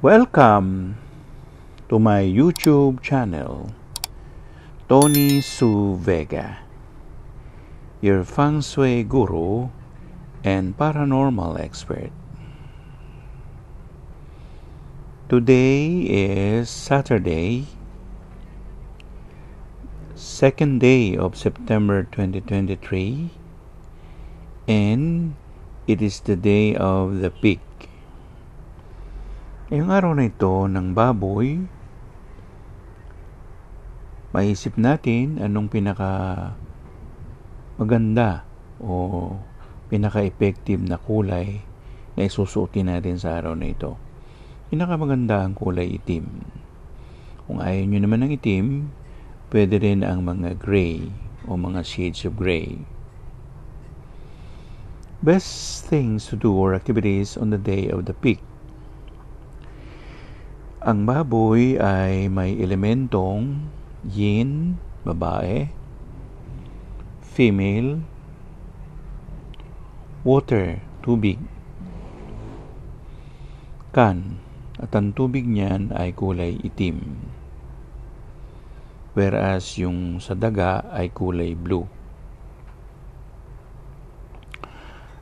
Welcome to my YouTube channel, Tony Su Vega, your feng shui guru and paranormal expert. Today is Saturday, 2nd day of September 2023, and it is the day of the pig. Ngayong araw na ito ng baboy, maisip natin anong maganda o pinaka-effective na kulay na isusuotin natin sa araw na ito. Pinakamaganda ang kulay itim. Kung ayaw nyo naman ng itim, pwede rin ang mga gray o mga shades of gray. Best things to do or activities on the day of the pig. Ang baboy ay may elementong yin, babae, female, water, tubig, kan, at ang tubig niyan ay kulay itim, whereas yung sa daga ay kulay blue.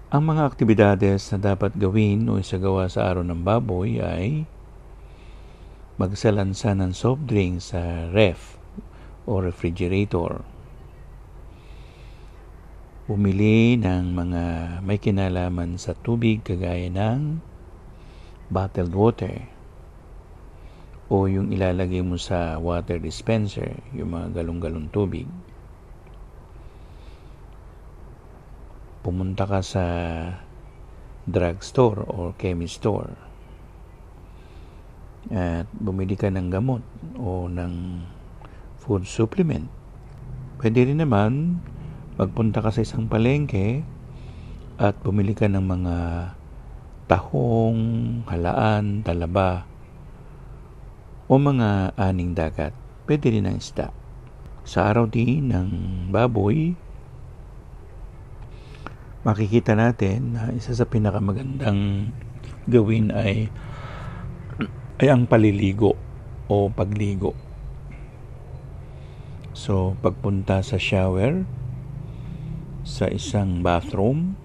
Ang mga aktibidades na dapat gawin o isagawa sa araw ng baboy ay magsalansa ng soft drink sa ref o refrigerator. Bumili ng mga may kinalaman sa tubig kagaya ng bottled water o yung ilalagay mo sa water dispenser, yung mga galong-galong tubig. Pumunta ka sa drugstore or chemist store at bumili ka ng gamot o ng food supplement. Pwede rin naman magpunta ka sa isang palengke at bumili ka ng mga tahong, halaan, talaba o mga aning dagat. Pwede rin ang isda. Sa araw din ng baboy, makikita natin na isa sa pinakamagandang gawin ay ang paliligo o pagligo. So, pagpunta sa shower, sa isang bathroom,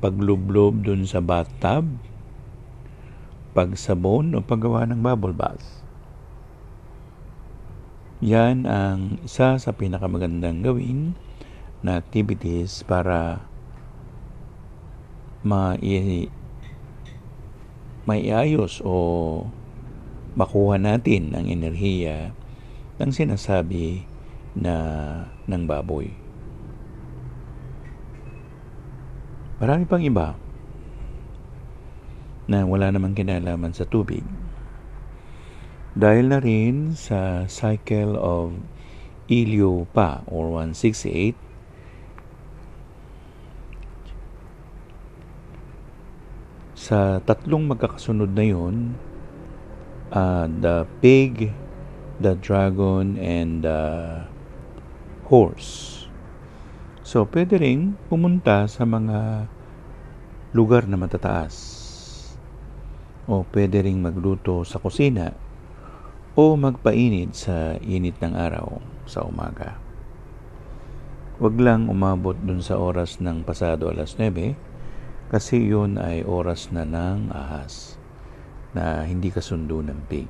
paglublob dun sa bathtub, pagsabon o paggawa ng bubble bath. Yan ang isa sa pinakamagandang gawin na activities para maiayos o makuha natin ang enerhiya ng sinasabi na ng baboy. Marami pang iba na wala namang kinalaman sa tubig. Dahil na rin sa cycle of Elio Pa or 168, sa tatlong magkakasunod na yun, the pig, the dragon, and the horse. So, pwede rin pumunta sa mga lugar na matataas. O pwede rin magluto sa kusina o magpainit sa init ng araw sa umaga. Huwag lang umabot dun sa oras ng pasado alas 9 kasi yun ay oras na ng ahas na hindi kasundo ng pig.